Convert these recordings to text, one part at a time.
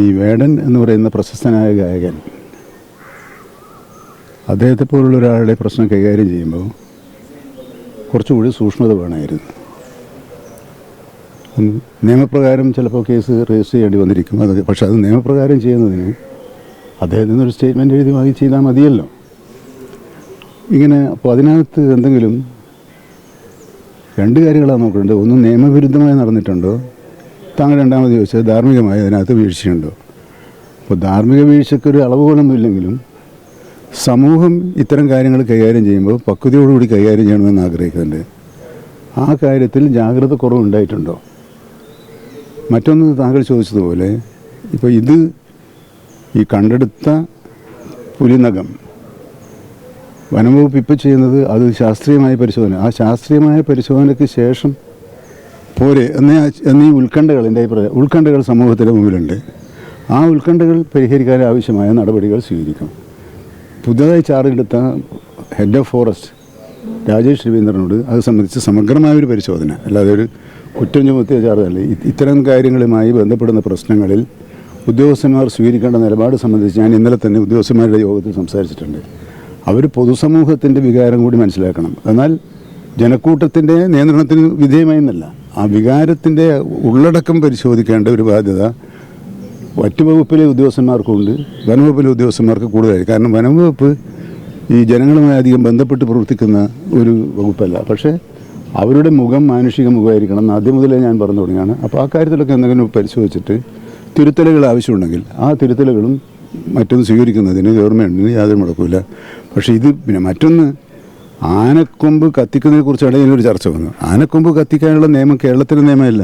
ഈ വേടൻ എന്ന് പറയുന്ന പ്രശസ്തനായ ഗായകൻ അദ്ദേഹത്തെ പോലുള്ള ഒരാളുടെ പ്രശ്നം കൈകാര്യം ചെയ്യുമ്പോൾ കുറച്ചുകൂടി സൂക്ഷ്മത വേണമായിരുന്നു. നിയമപ്രകാരം ചിലപ്പോൾ കേസ് രജിസ്റ്റർ ചെയ്യേണ്ടി വന്നിരിക്കും. പക്ഷെ അത് നിയമപ്രകാരം ചെയ്യുന്നതിന് അദ്ദേഹത്തിൽ നിന്നൊരു സ്റ്റേറ്റ്മെൻറ്റ് എഴുതി വാങ്ങി ചെയ്താൽ മതിയല്ലോ. ഇങ്ങനെ അപ്പോൾ അതിനകത്ത് എന്തെങ്കിലും രണ്ട് കാര്യങ്ങളാണ് നോക്കേണ്ടത്. ഒന്ന്, നിയമവിരുദ്ധമായി നടന്നിട്ടുണ്ടോ? താങ്കൾ രണ്ടാമത് ചോദിച്ചത് ധാർമ്മികമായി അതിനകത്ത് വീഴ്ചയുണ്ടോ? അപ്പോൾ ധാർമ്മിക വീഴ്ചയ്ക്കൊരു അളവുകളൊന്നുമില്ലെങ്കിലും സമൂഹം ഇത്തരം കാര്യങ്ങൾ കൈകാര്യം ചെയ്യുമ്പോൾ പക്വതയോടുകൂടി കൈകാര്യം ചെയ്യണമെന്ന് ആഗ്രഹിക്കുന്നുണ്ട്. ആ കാര്യത്തിൽ ജാഗ്രത കുറവുണ്ടായിട്ടുണ്ടോ? മറ്റൊന്ന്, താങ്കൾ ചോദിച്ചതുപോലെ ഇപ്പോൾ ഈ കണ്ടെടുത്ത പുലിനഖം വനംവകുപ്പ് ഇപ്പോൾ ചെയ്യുന്നത് അത് ശാസ്ത്രീയമായ പരിശോധന. ആ ശാസ്ത്രീയമായ പരിശോധനയ്ക്ക് ശേഷം പോരെ എന്നീ ഉത്കണ്ഠകൾ, എൻ്റെ അഭിപ്രായം, ഉത്കണ്ഠകൾ സമൂഹത്തിൻ്റെ മുമ്പിലുണ്ട്. ആ ഉത്കണ്ഠകൾ പരിഹരിക്കാൻ ആവശ്യമായ നടപടികൾ സ്വീകരിക്കും. പുതുതായി ചാർജ് എടുത്ത ഹെഡ് ഓഫ് ഫോറസ്റ്റ് രാജേഷ് രവീന്ദ്രനോട് അത് സംബന്ധിച്ച് സമഗ്രമായൊരു പരിശോധന, അല്ലാതെ ഒരു കുറ്റം ചുമത്തിയ ചാർജല്ല. ഇത്തരം കാര്യങ്ങളുമായി ബന്ധപ്പെടുന്ന പ്രശ്നങ്ങളിൽ ഉദ്യോഗസ്ഥന്മാർ സ്വീകരിക്കേണ്ട നിലപാട് സംബന്ധിച്ച് ഞാൻ ഇന്നലെ തന്നെ ഉദ്യോഗസ്ഥന്മാരുടെ യോഗത്തിൽ സംസാരിച്ചിട്ടുണ്ട്. അവർ പൊതുസമൂഹത്തിൻ്റെ വികാരം കൂടി മനസ്സിലാക്കണം. എന്നാൽ ജനക്കൂട്ടത്തിൻ്റെ നിയന്ത്രണത്തിന് വിധേയമായെന്നല്ല, ആ വികാരത്തിൻ്റെ ഉള്ളടക്കം പരിശോധിക്കേണ്ട ഒരു ബാധ്യത വനംവകുപ്പിലെ ഉദ്യോഗസ്ഥന്മാർക്കുണ്ട്, വനംവകുപ്പിലെ ഉദ്യോഗസ്ഥന്മാർക്ക് കൂടുതലായി. കാരണം വനംവകുപ്പ് ഈ ജനങ്ങളുമായി അധികം ബന്ധപ്പെട്ട് പ്രവർത്തിക്കുന്ന ഒരു വകുപ്പല്ല. പക്ഷേ അവരുടെ മുഖം മാനുഷിക മുഖമായിരിക്കണം എന്ന് ആദ്യം മുതലേ ഞാൻ പറഞ്ഞു തുടങ്ങിയാണ്. അപ്പോൾ ആ കാര്യത്തിലൊക്കെ എന്തെങ്കിലും പരിശോധിച്ചിട്ട് തിരുത്തലുകൾ ആവശ്യമുണ്ടെങ്കിൽ ആ തിരുത്തലുകളും മറ്റൊന്ന് സ്വീകരിക്കുന്നതിന് ഗവൺമെൻറ്റിന് യാതൊരു മുടക്കില്ല. പക്ഷേ പിന്നെ മറ്റൊന്ന്, ആനക്കൊമ്പ് കത്തിക്കുന്നതിനെ കുറിച്ചാണ് ഇതിനൊരു ചർച്ച വന്നത്. ആനക്കൊമ്പ് കത്തിക്കാനുള്ള നിയമം കേരളത്തിലെ നിയമമല്ല.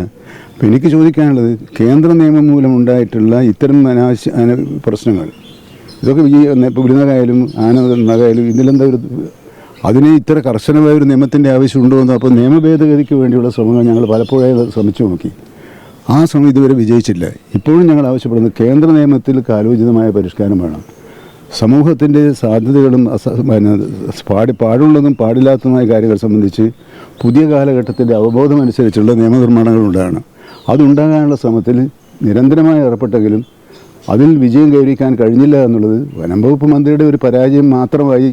അപ്പോൾ എനിക്ക് ചോദിക്കാനുള്ളത്, കേന്ദ്ര നിയമം മൂലമുണ്ടായിട്ടുള്ള ഇത്തരം പ്രശ്നങ്ങൾ, ഇതൊക്കെ ഈ പുലിനഖായാലും ആനനഖായാലും ഇതിലെന്താ അതിന് ഇത്ര കർശനമായ ഒരു നിയമത്തിൻ്റെ ആവശ്യമുണ്ടോ എന്ന്. അപ്പോൾ നിയമ ഭേദഗതിക്ക് വേണ്ടിയുള്ള ശ്രമങ്ങൾ ഞങ്ങൾ പലപ്പോഴായി ശ്രമിച്ചു നോക്കി. ആ ശ്രമം ഇതുവരെ വിജയിച്ചില്ല. ഇപ്പോഴും ഞങ്ങൾ ആവശ്യപ്പെടുന്നത് കേന്ദ്ര നിയമത്തിൽ കാലോചിതമായ പരിഷ്കാരം വേണം. സമൂഹത്തിൻ്റെ സാധ്യതകളും പാടുള്ളതും പാടില്ലാത്തതുമായ കാര്യങ്ങൾ സംബന്ധിച്ച് പുതിയ കാലഘട്ടത്തിൻ്റെ അവബോധമനുസരിച്ചുള്ള നിയമനിർമ്മാണങ്ങൾ ഉണ്ടാകണം. അതുണ്ടാകാനുള്ള ശ്രമത്തിൽ നിരന്തരമായി ഏർപ്പെട്ടെങ്കിലും അതിൽ വിജയം കൈവരിക്കാൻ കഴിഞ്ഞില്ല എന്നുള്ളത് വനം വകുപ്പ് മന്ത്രിയുടെ ഒരു പരാജയം മാത്രമായി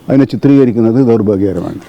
അതിനെ ചിത്രീകരിക്കുന്നത് ദൗർഭാഗ്യകരമാണ്.